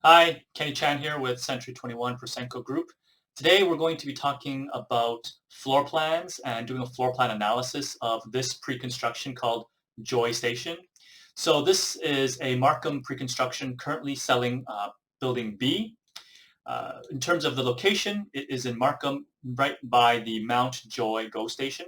Hi, Kenny Chan here with Century 21 for Senko Group. Today we're going to be talking about floor plans and doing a floor plan analysis of this pre-construction called Joy Station. So this is a Markham pre-construction currently selling building B. In terms of the location, it is in Markham right by the Mount Joy GO station.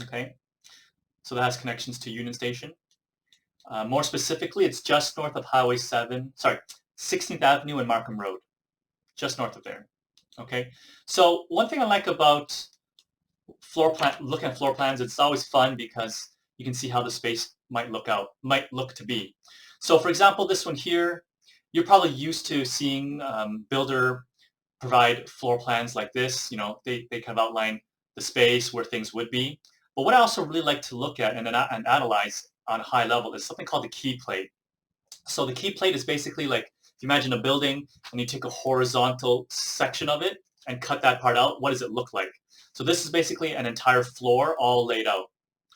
Okay, so that has connections to Union Station. More specifically, it's just north of Highway 16th Avenue and Markham Road, just north of there. Okay, so one thing I like about looking at floor plans, it's always fun because you can see how the space might look to be. So for example, this one here, you're probably used to seeing builder provide floor plans like this. You know, they kind of outline the space where things would be. But what I also really like to look at and analyze on a high level is something called the key plate. So the key plate is basically like, if you imagine a building and you take a horizontal section of it and cut that part out, what does it look like? So this is basically an entire floor all laid out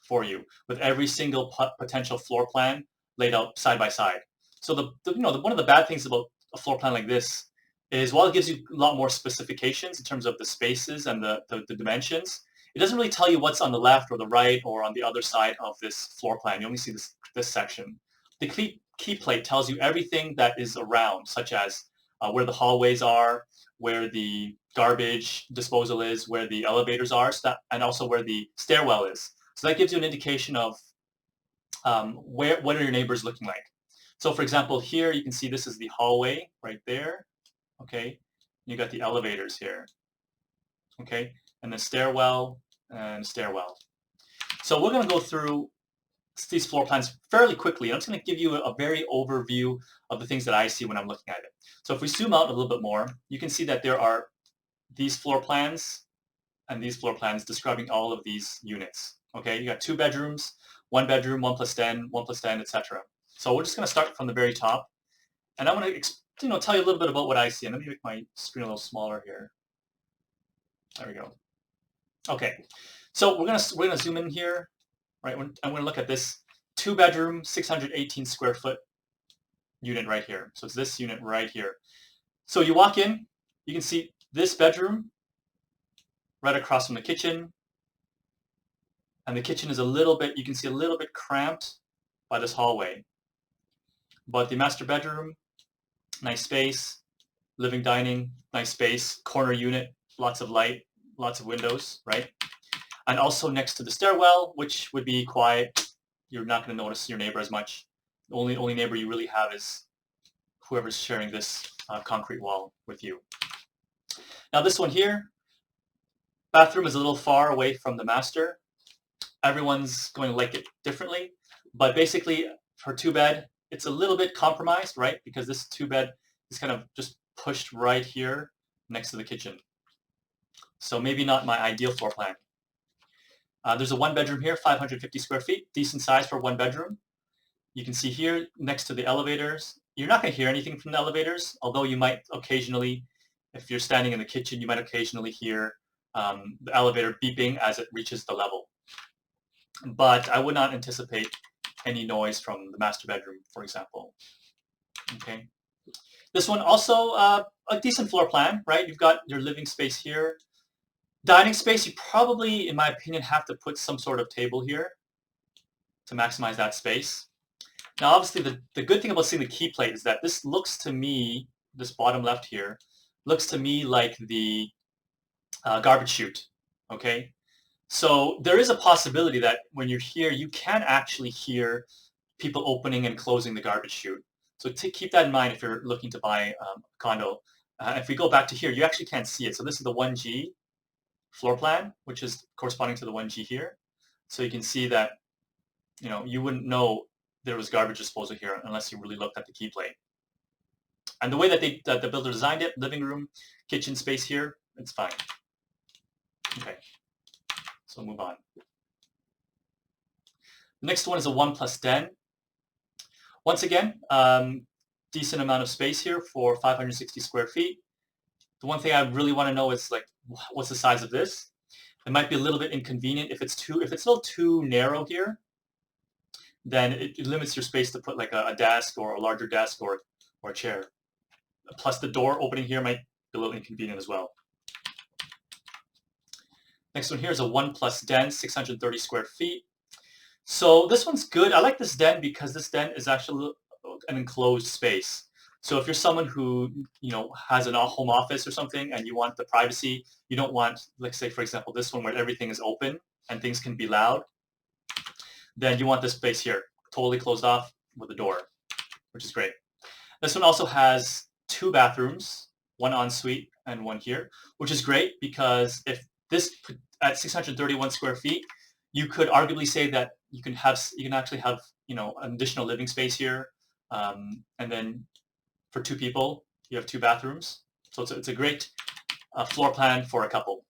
for you with every single potential floor plan laid out side by side. So one of the bad things about a floor plan like this is while it gives you a lot more specifications in terms of the spaces and the dimensions, it doesn't really tell you what's on the left or the right or on the other side of this floor plan. You only see this section. The key plate tells you everything that is around, such as where the hallways are, where the garbage disposal is, where the elevators are, and also where the stairwell is. So that gives you an indication of what are your neighbors looking like. So for example, here you can see this is the hallway right there. Okay, you got the elevators here. Okay, and the stairwell and stairwell. So we're going to go through these floor plans fairly quickly. I'm just going to give you a very overview of the things that I see when I'm looking at it. So if we zoom out a little bit more, you can see that there are these floor plans and these floor plans describing all of these units. Okay, you got 2 bedrooms, 1 bedroom, 1 plus den, 1 plus den, etc. So we're just going to start from the very top, and I'm going to tell you a little bit about what I see. And let me make my screen a little smaller here. There we go. Okay, so we're gonna zoom in here, right? I'm going to look at this 2-bedroom, 618 square foot unit right here. So it's this unit right here. So you walk in, you can see this bedroom right across from the kitchen, and the kitchen is you can see a little bit cramped by this hallway. But the master bedroom, nice space, living, dining, nice space, corner unit, lots of light, lots of windows, right? And also next to the stairwell, which would be quiet. You're not going to notice your neighbor as much. The only neighbor you really have is whoever's sharing this concrete wall with you. Now this one here, bathroom is a little far away from the master. Everyone's going to like it differently, but basically for 2-bed, it's a little bit compromised, right? Because this 2-bed is kind of just pushed right here next to the kitchen. So maybe not my ideal floor plan. There's a 1-bedroom here, 550 square feet, decent size for 1 bedroom. You can see here next to the elevators, you're not going to hear anything from the elevators, although you might occasionally, if you're standing in the kitchen, you might occasionally hear the elevator beeping as it reaches the level. But I would not anticipate any noise from the master bedroom, for example. Okay. This one also a decent floor plan, right? You've got your living space here. Dining space, you probably, in my opinion, have to put some sort of table here to maximize that space. Now, obviously, the good thing about seeing the key plate is that this looks to me, this bottom left here, looks to me like the garbage chute, okay? So there is a possibility that when you're here, you can actually hear people opening and closing the garbage chute. So keep that in mind if you're looking to buy a condo. If we go back to here, you actually can't see it. So this is the 1G floor plan, which is corresponding to the 1G here. So you can see that, you wouldn't know there was garbage disposal here unless you really looked at the key plate. And the way that the builder designed it, living room, kitchen space here, it's fine. Okay, so move on. The next one is a 1 plus den. Once again, decent amount of space here for 560 square feet. The one thing I really want to know is like, what's the size of this? It might be a little bit inconvenient if it's a little too narrow here. Then it limits your space to put like a desk or a larger desk or a chair. Plus the door opening here might be a little inconvenient as well. Next one here is a 1+ den, 630 square feet. So this one's good. I like this den because this den is actually an enclosed space. So if you're someone who, has a home office or something and you want the privacy, you don't want, let's say, for example, this one where everything is open and things can be loud, then you want this space here, totally closed off with a door, which is great. This one also has 2 bathrooms, one ensuite and one here, which is great because if this, at 631 square feet, you could arguably say that you can actually have, an additional living space here, and then for 2 people, you have 2 bathrooms. So it's a great floor plan for a couple.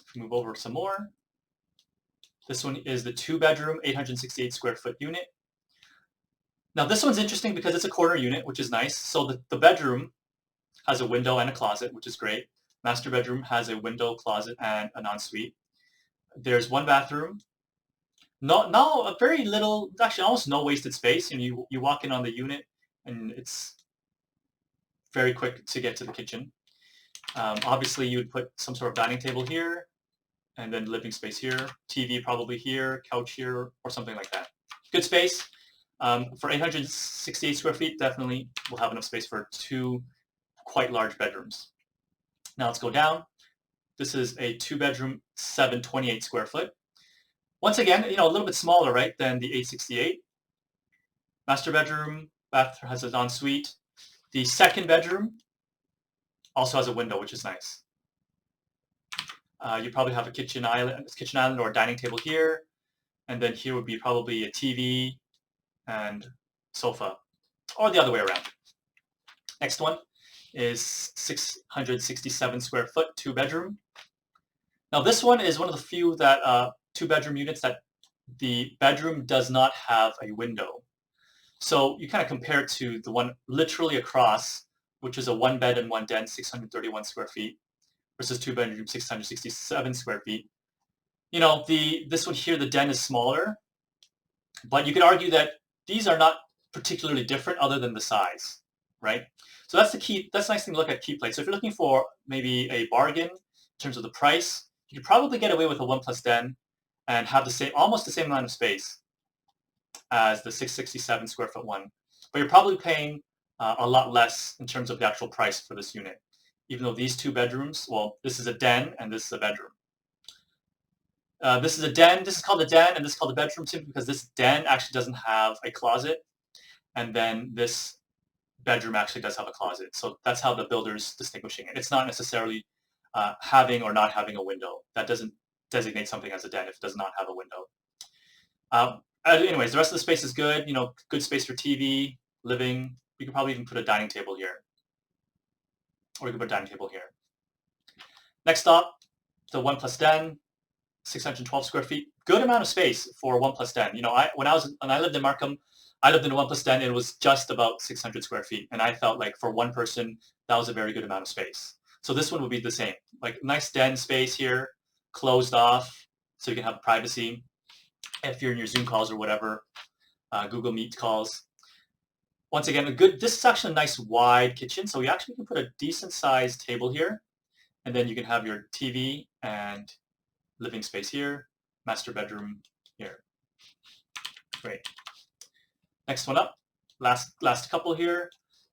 If we move over some more, this one is the 2-bedroom, 868 square foot unit. Now this one's interesting because it's a corner unit, which is nice. So the bedroom has a window and a closet, which is great. Master bedroom has a window, closet, and an ensuite. There's 1 bathroom. No, a very little, actually almost no wasted space. And you walk in on the unit, and it's very quick to get to the kitchen. Obviously, you would put some sort of dining table here, and then living space here, TV probably here, couch here, or something like that. Good space. For 868 square feet, definitely we'll have enough space for 2 quite large bedrooms. Now let's go down. This is a 2-bedroom, 728 square foot. Once again, a little bit smaller, right, than the 868. Master bedroom, bathroom has an ensuite. The 2nd bedroom also has a window, which is nice. You probably have a kitchen island or a dining table here, and then here would be probably a TV and sofa, or the other way around. Next one is 667 square foot, 2-bedroom. Now this one is one of the few that 2-bedroom units that the bedroom does not have a window. So you kind of compare it to the one literally across, which is a 1-bed and 1 den, 631 square feet, versus 2-bedroom, 667 square feet. This one here, the den is smaller, but you could argue that these are not particularly different other than the size, right? So that's the key. That's a nice thing to look at key plates. So if you're looking for maybe a bargain in terms of the price, you could probably get away with a 1+ den and have almost the same amount of space as the 667 square foot one. But you're probably paying a lot less in terms of the actual price for this unit, even though these 2 bedrooms, well, this is a den and this is a bedroom. This is a den. This is called a den, and this is called a bedroom simply because this den actually doesn't have a closet, and then this bedroom actually does have a closet. So that's how the builder's distinguishing it. It's not necessarily having or not having a window. That doesn't designate something as a den if it does not have a window. Anyways, the rest of the space is good. Good space for TV, living. You could probably even put a dining table here, or you could put a dining table here. Next stop, the 1+ den. 612 square feet, good amount of space for a 1+ den. When I lived in Markham, I lived in a 1+ den. It was just about 600 square feet, and I felt like for one person that was a very good amount of space. So this one would be the same, like nice den space here, closed off, so you can have privacy if you're in your Zoom calls or whatever, Google Meet calls. Once again, this is actually a nice wide kitchen, so you actually can put a decent sized table here, and then you can have your TV and living space here, master bedroom here. Great. Next one up, last couple here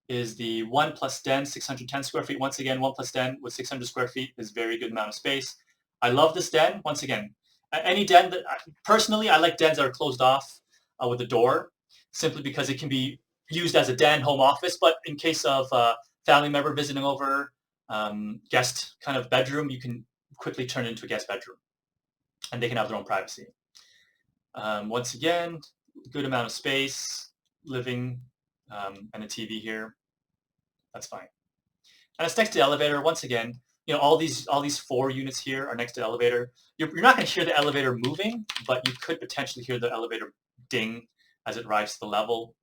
is the 1+ den, 610 square feet. Once again, 1+ den with 600 square feet is very good amount of space. I love this den. Once again, any den that, personally, I like dens that are closed off with a door, simply because it can be used as a den, home office, but in case of family member visiting over, guest kind of bedroom, you can quickly turn it into a guest bedroom, and they can have their own privacy. Once again, good amount of space, living, and a TV here. That's fine. And it's next to the elevator. Once again, all these 4 units here are next to the elevator. You're not going to hear the elevator moving, but you could potentially hear the elevator ding as it arrives to the level.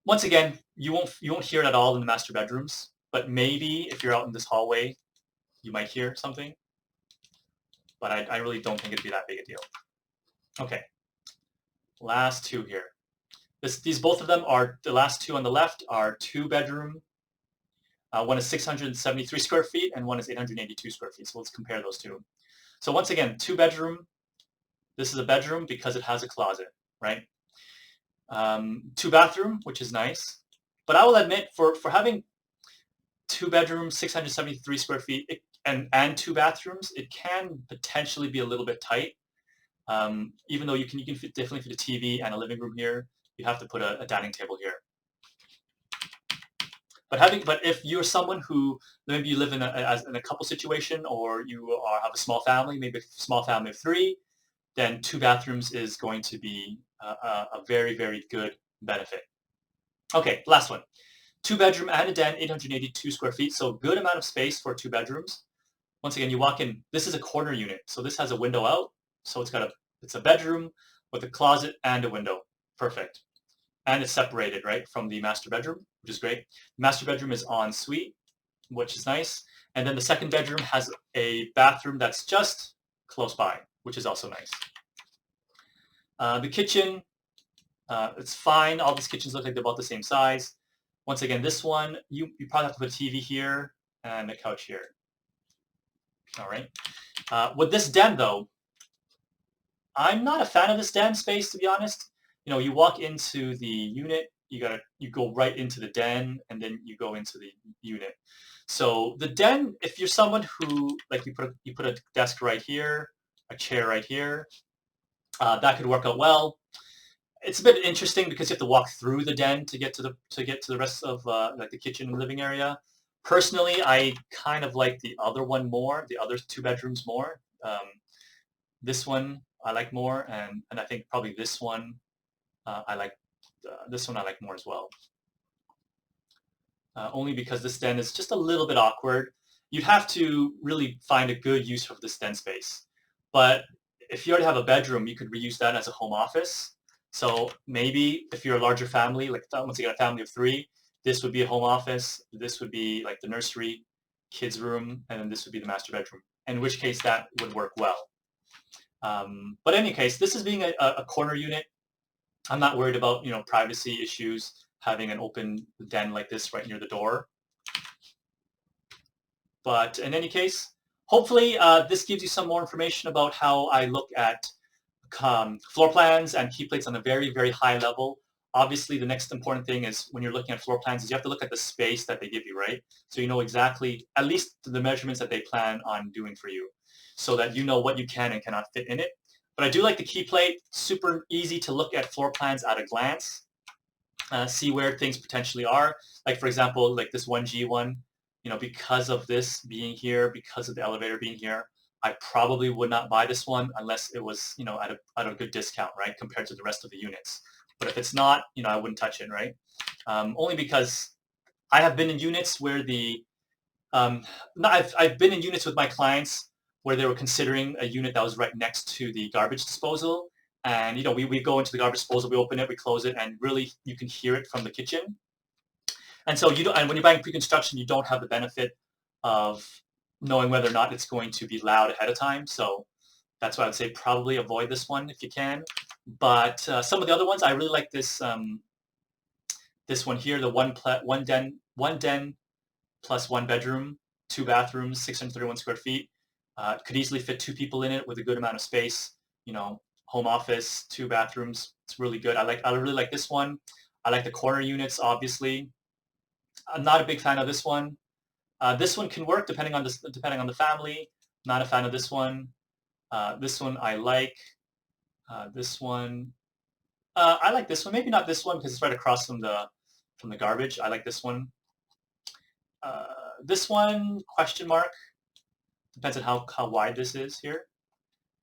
Once again, you won't hear it at all in the master bedrooms, but maybe if you're out in this hallway, you might hear something. But I really don't think it'd be that big a deal. Okay, last 2 here. These both of them are, the last two on the left are 2-bedroom. One is 673 square feet and one is 882 square feet. So let's compare those two. So once again, 2-bedroom. This is a bedroom because it has a closet, right? 2-bathroom, which is nice. But I will admit, for having 2-bedroom, 673 square feet, and 2 bathrooms, it can potentially be a little bit tight. Even though you can definitely fit a TV and a living room here, you have to put a dining table here. But if you're someone who maybe you live in a couple situation, or you have a small family, maybe a small family of 3, then 2 bathrooms is going to be a very, very good benefit. Okay, last one. 2-bedroom and a den, 882 square feet, so good amount of space for 2 bedrooms. Once again, you walk in. This is a corner unit, so this has a window out. So it's a bedroom with a closet and a window. Perfect. And it's separated, right, from the master bedroom, which is great. The master bedroom is en suite, which is nice. And then the second bedroom has a bathroom that's just close by, which is also nice. The kitchen, it's fine. All these kitchens look like they're about the same size. Once again, this one, you probably have to put a TV here and a couch here. All right. With this den, though, I'm not a fan of this den space, to be honest. You know, you walk into the unit, you go right into the den, and then you go into the unit. So the den, if you're someone who, like, you put a desk right here, a chair right here, that could work out well. It's a bit interesting because you have to walk through the den to get to the rest of like the kitchen and living area. Personally, I kind of like the other one more, the other 2 bedrooms more. This one I like more, and I think probably this one I like more as well. Only because this den is just a little bit awkward. You'd have to really find a good use for this den space. But if you already have a bedroom, you could reuse that as a home office. So maybe if you're a larger family, like once again a family of 3, this would be a home office. This would be like the nursery, kids' room, and then this would be the master bedroom. In which case that would work well. But in any case, this is being a corner unit. I'm not worried about privacy issues having an open den like this right near the door. But in any case, hopefully this gives you some more information about how I look at floor plans and key plates on a very, very high level. Obviously, the next important thing is when you're looking at floor plans is you have to look at the space that they give you, right? So you know exactly, at least the measurements that they plan on doing for you, so that you know what you can and cannot fit in it. But I do like the key plate. Super easy to look at floor plans at a glance, see where things potentially are. Like, for example, like this 1G one, because of this being here, because of the elevator being here, I probably would not buy this one unless it was, at a good discount, right, compared to the rest of the units. But if it's not, I wouldn't touch it, right? Only because I have been in units where I've been in units with my clients where they were considering a unit that was right next to the garbage disposal. And, we go into the garbage disposal, we open it, we close it, and really you can hear it from the kitchen. And so and when you're buying pre-construction, you don't have the benefit of knowing whether or not it's going to be loud ahead of time. So that's why I would say probably avoid this one if you can. But some of the other ones, I really like this this one here, the one den plus 1 bedroom, 2 bathrooms, 631 square feet. Could easily fit 2 people in it with a good amount of space. Home office, 2 bathrooms. It's really good. I really like this one. I like the corner units, obviously. I'm not a big fan of this one. This one can work depending on the family. Not a fan of this one. This one I like. This one I like this one. Maybe not this one because it's right across from the garbage. I like this one. This one, question mark. Depends on how wide this is here.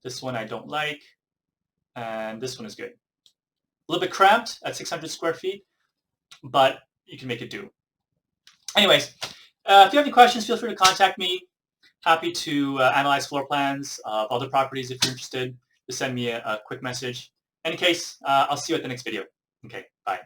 This one I don't like. And this one is good. A little bit cramped at 600 square feet, but you can make it do. Anyways, if you have any questions, feel free to contact me. Happy to analyze floor plans of other properties if you're interested. Just send me a quick message. In any case, I'll see you at the next video. Okay, bye.